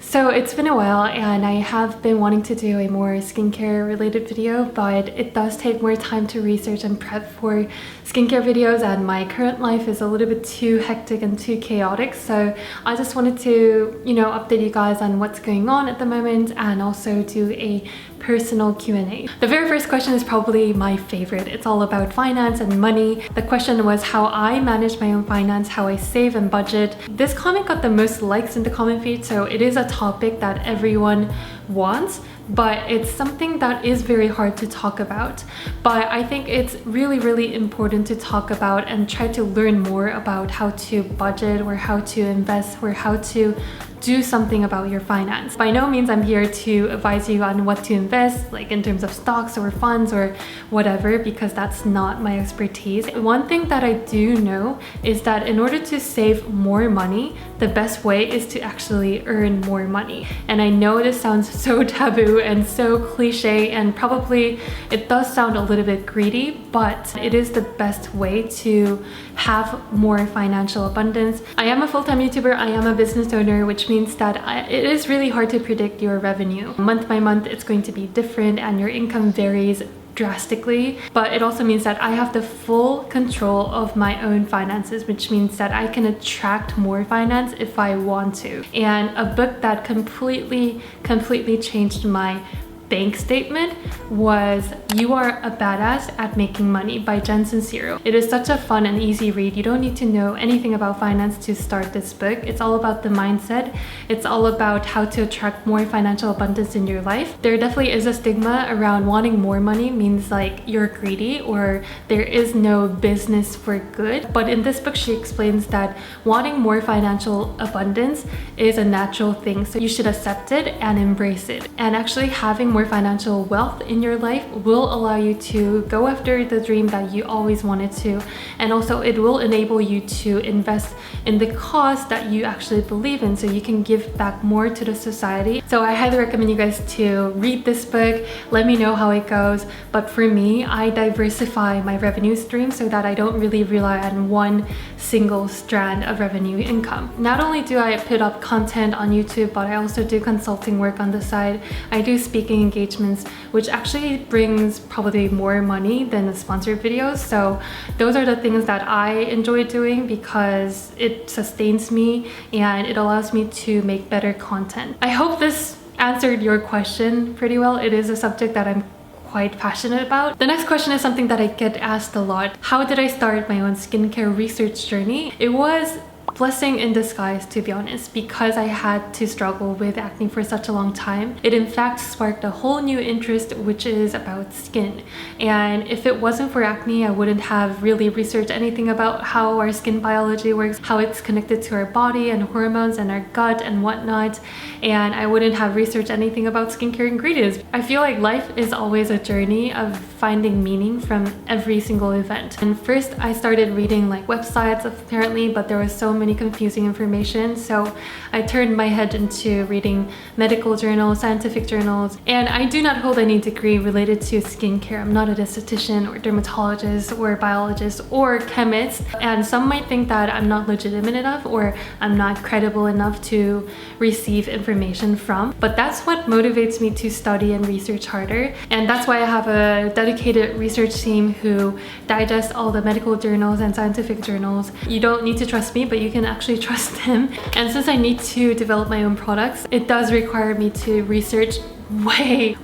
So it's been a while and I have been wanting to do a more skincare related video, but it does take more time to research and prep for skincare videos, and my current life is a little bit too hectic and too chaotic. So I just wanted to, update you guys on what's going on at the moment and also do a personal Q&A. The very first question is probably my favorite. It's all about finance and money. The question was how I manage my own finance, how I save and budget. This comment got the most likes in the comment feed, so it is a topic that everyone wants, but it's something that is very hard to talk about. But I think it's really important to talk about and try to learn more about how to budget or how to invest or how to do something about your finance. By no means I'm here to advise you on what to invest, like in terms of stocks or funds or whatever, because that's not my expertise. One thing that I do know is that in order to save more money, the best way is to actually earn more money. And I know this sounds so taboo and so cliche, and probably it does sound a little bit greedy, but it is the best way to have more financial abundance. I am a full-time YouTuber, I am a business owner, which means that it is really hard to predict your revenue. Month by month, it's going to be different and your income varies drastically, but it also means that I have the full control of my own finances, which means that I can attract more finance if I want to. And a book that completely changed my bank statement was You Are a Badass at Making Money by Jen Sincero. It is such a fun and easy read. You don't need to know anything about finance to start this book. It's all about the mindset. It's all about how to attract more financial abundance in your life. There definitely is a stigma around wanting more money means like you're greedy or there is no business for good. But in this book, she explains that wanting more financial abundance is a natural thing. So you should accept it and embrace it. And actually having more financial wealth in your life will allow you to go after the dream that you always wanted to, and also it will enable you to invest in the cause that you actually believe in, so you can give back more to the society. So I highly recommend you guys to read this book. Let me know how it goes. But for me, I diversify my revenue stream so that I don't really rely on one single strand of revenue income. Not only do I put up content on YouTube, but I also do consulting work on the side. I do speaking engagements, which actually brings probably more money than the sponsored videos. So those are the things that I enjoy doing because it sustains me and it allows me to make better content. I hope this answered your question pretty well. It is a subject that I'm quite passionate about. The next question is something that I get asked a lot. How did I start my own skincare research journey? It was blessing in disguise, to be honest, because I had to struggle with acne for such a long time. It in fact sparked a whole new interest, which is about skin. And if it wasn't for acne, I wouldn't have really researched anything about how our skin biology works, how it's connected to our body and hormones and our gut and whatnot. And I wouldn't have researched anything about skincare ingredients. I feel like life is always a journey of finding meaning from every single event. And first I started reading like websites apparently, but there was so many confusing information, so I turned my head into reading medical journals, scientific journals. And I do not hold any degree related to skincare. I'm not a esthetician or dermatologist or biologist or chemist, and some might think that I'm not legitimate enough or I'm not credible enough to receive information from, but that's what motivates me to study and research harder. And that's why I have a dedicated research team who digest all the medical journals and scientific journals. You don't need to trust me, but you can actually trust them. And since I need to develop my own products, it does require me to research way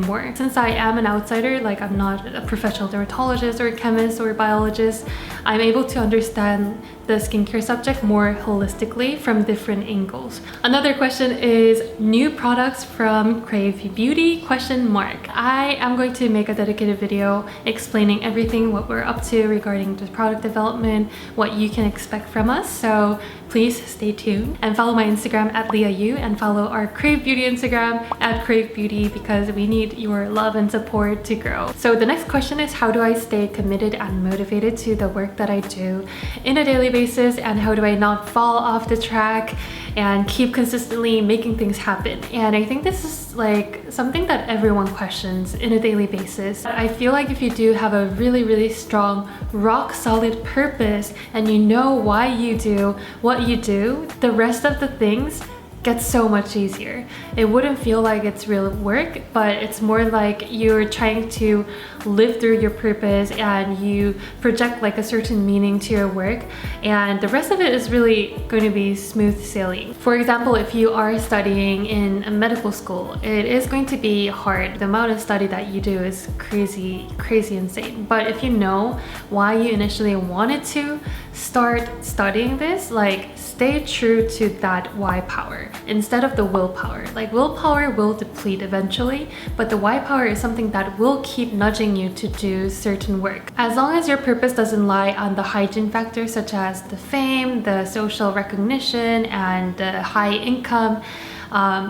more. Since I am an outsider, like I'm not a professional dermatologist or a chemist or a biologist, I'm able to understand the skincare subject more holistically from different angles. Another question is new products from KraveBeauty ? I am going to make a dedicated video explaining everything what we're up to regarding the product development, what you can expect from us. So please stay tuned and follow my Instagram at LeahYu and follow our KraveBeauty Instagram at KraveBeauty because we need your love and support to grow. So the next question is, how do I stay committed and motivated to the work that I do in a daily basis, and how do I not fall off the track and keep consistently making things happen? And I think this is like something that everyone questions in a daily basis. I feel like if you do have a really strong, rock solid purpose and you know why you do what you do, the rest of the things gets so much easier. It wouldn't feel like it's real work, but it's more like you're trying to live through your purpose and you project like a certain meaning to your work, and the rest of it is really going to be smooth sailing. For example, if you are studying in a medical school, it is going to be hard. The amount of study that you do is crazy insane. But if you know why you initially wanted to start studying this, like stay true to that why power instead of the willpower. Like willpower will deplete eventually, but the why power is something that will keep nudging you to do certain work. As long as your purpose doesn't lie on the hygiene factors such as the fame, the social recognition, and the high income,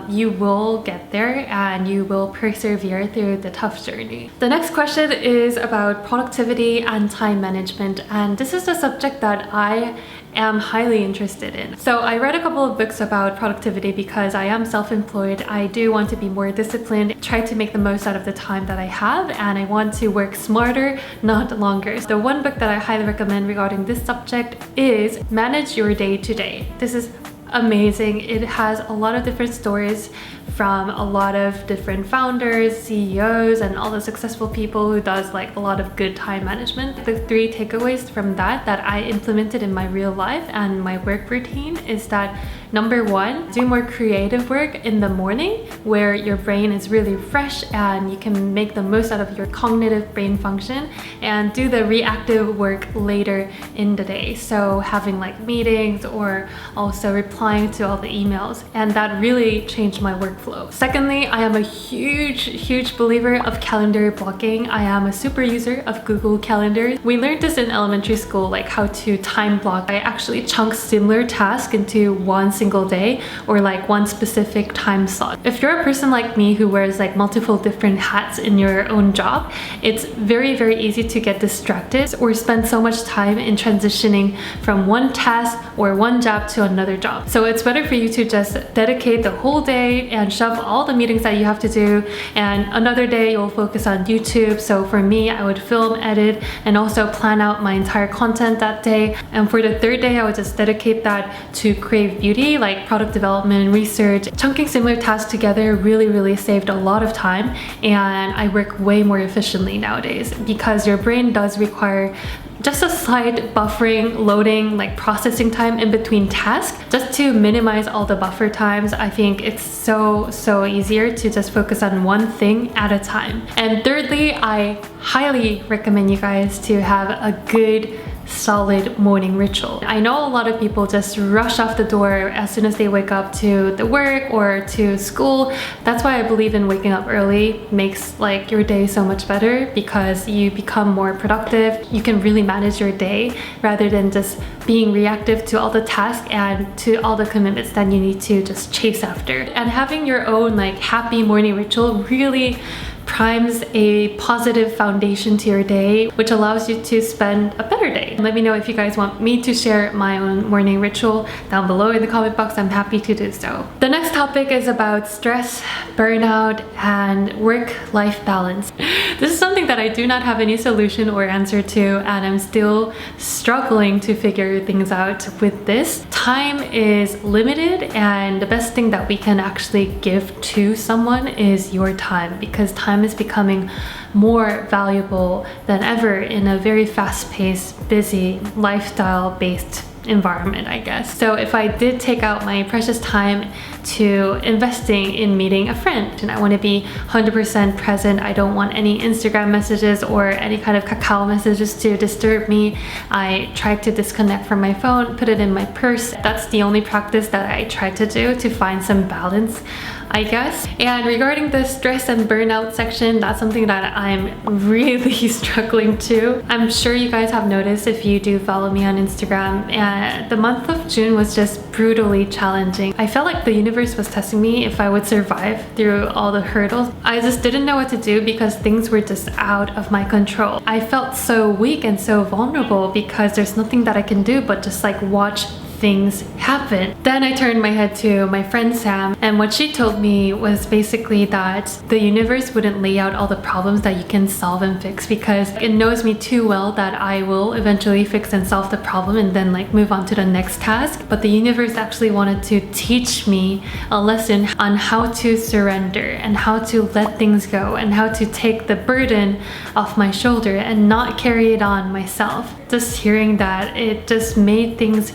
you will get there and you will persevere through the tough journey. The next question is about productivity and time management, and this is the subject that I am highly interested in. So I read a couple of books about productivity because I am self-employed. I do want to be more disciplined, try to make the most out of the time that I have, and I want to work smarter, not longer. The one book that I highly recommend regarding this subject is Manage Your Day to Day. This is amazing. It has a lot of different stories from a lot of different founders, CEOs, and all the successful people who does like a lot of good time management. The 3 takeaways from that I implemented in my real life and my work routine is that number 1, do more creative work in the morning where your brain is really fresh and you can make the most out of your cognitive brain function, and do the reactive work later in the day. So having like meetings or also replying to all the emails, and that really changed my workflow. Secondly, I am a huge believer of calendar blocking. I am a super user of Google Calendar. We learned this in elementary school, like how to time block. I actually chunk similar tasks into one single day or like one specific time slot. If you're a person like me who wears like multiple different hats in your own job, it's very easy to get distracted or spend so much time in transitioning from one task or one job to another job. So it's better for you to just dedicate the whole day and shove all the meetings that you have to do, and another day you'll focus on YouTube. So for me, I would film, edit, and also plan out my entire content that day. And for the 3rd day, I would just dedicate that to KraveBeauty, like product development, research. Chunking similar tasks together really saved a lot of time, and I work way more efficiently nowadays because your brain does require just a slight buffering, loading, like processing time in between tasks, just to minimize all the buffer times. I think it's so easier to just focus on one thing at a time. And thirdly, I highly recommend you guys to have a good solid morning ritual. I know a lot of people just rush off the door as soon as they wake up to the work or to school. That's why I believe in waking up early. Makes like your day so much better because you become more productive. You can really manage your day rather than just being reactive to all the tasks and to all the commitments that you need to just chase after. And having your own like happy morning ritual really primes a positive foundation to your day, which allows you to spend a better day. Let me know if you guys want me to share my own morning ritual down below in the comment box. I'm happy to do so. The next topic is about stress, burnout, and work-life balance. This is something that I do not have any solution or answer to, and I'm still struggling to figure things out with this. Time is limited, and the best thing that we can actually give to someone is your time, because time is becoming more valuable than ever in a very fast-paced, busy, lifestyle-based environment, I guess. So if I did take out my precious time to investing in meeting a friend and I want to be 100% present, I don't want any Instagram messages or any kind of Kakao messages to disturb me, I try to disconnect from my phone, put it in my purse. That's the only practice that I try to do to find some balance, I guess. And regarding the stress and burnout section, that's something that I'm really struggling to. I'm sure you guys have noticed if you do follow me on Instagram, and the month of June was just brutally challenging. I felt like the universe was testing me if I would survive through all the hurdles. I just didn't know what to do because things were just out of my control. I felt so weak and so vulnerable because there's nothing that I can do but just like watch things happen. Then I turned my head to my friend Sam, and what she told me was basically that the universe wouldn't lay out all the problems that you can solve and fix, because it knows me too well that I will eventually fix and solve the problem and then like move on to the next task. But the universe actually wanted to teach me a lesson on how to surrender and how to let things go and how to take the burden off my shoulder and not carry it on myself. Just hearing that, it just made things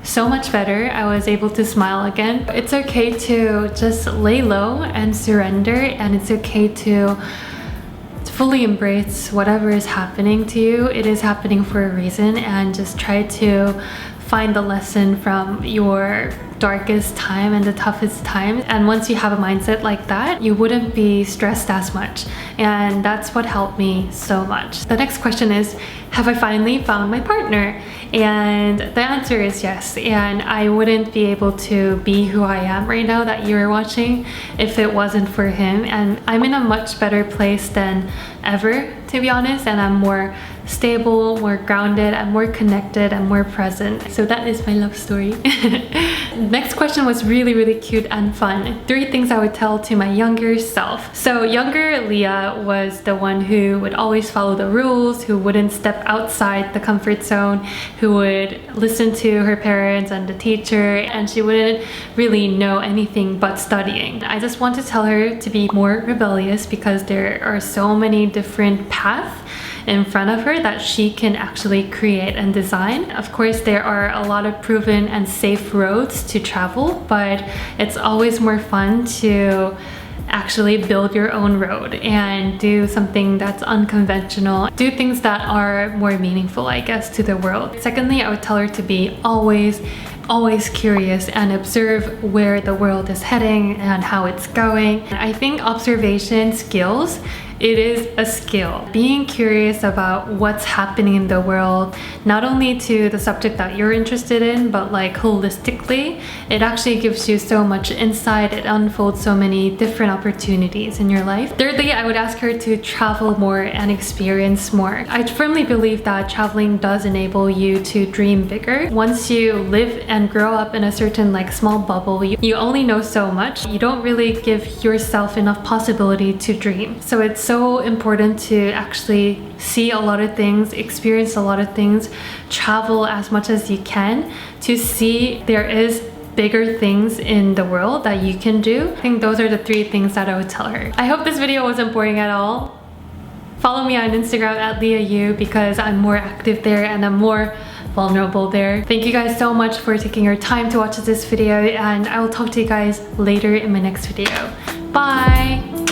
so much better. I was able to smile again. It's okay to just lay low and surrender, and it's okay to fully embrace whatever is happening to you. It is happening for a reason, and just try to find the lesson from your darkest time and the toughest time. And once you have a mindset like that, you wouldn't be stressed as much. And that's what helped me so much. The next question is, have I finally found my partner? And the answer is yes. And I wouldn't be able to be who I am right now that you're watching if it wasn't for him. And I'm in a much better place than ever, to be honest. And I'm more stable, more grounded, I'm more connected, I'm more present. So that is my love story. Next question was really cute and fun. 3 things I would tell to my younger self. So younger Leah was the one who would always follow the rules, who wouldn't step outside the comfort zone, who would listen to her parents and the teacher, and she wouldn't really know anything but studying. I just want to tell her to be more rebellious, because there are so many different paths in front of her that she can actually create and design. Of course, there are a lot of proven and safe roads to travel, but it's always more fun to actually build your own road and do something that's unconventional, do things that are more meaningful, I guess, to the world. Secondly, I would tell her to be always curious and observe where the world is heading and how it's going. I think observation skills, it is a skill. Being curious about what's happening in the world, not only to the subject that you're interested in, but like holistically, it actually gives you so much insight. It unfolds so many different opportunities in your life. Thirdly, I would ask her to travel more and experience more. I firmly believe that traveling does enable you to dream bigger. Once you live and grow up in a certain like small bubble, you only know so much. You don't really give yourself enough possibility to dream. So it's so important to actually see a lot of things, experience a lot of things, travel as much as you can to see there is bigger things in the world that you can do. I think those are the 3 things that I would tell her. I hope this video wasn't boring at all. Follow me on Instagram at LeahYu, because I'm more active there and I'm more vulnerable there. Thank you guys so much for taking your time to watch this video, and I will talk to you guys later in my next video. Bye!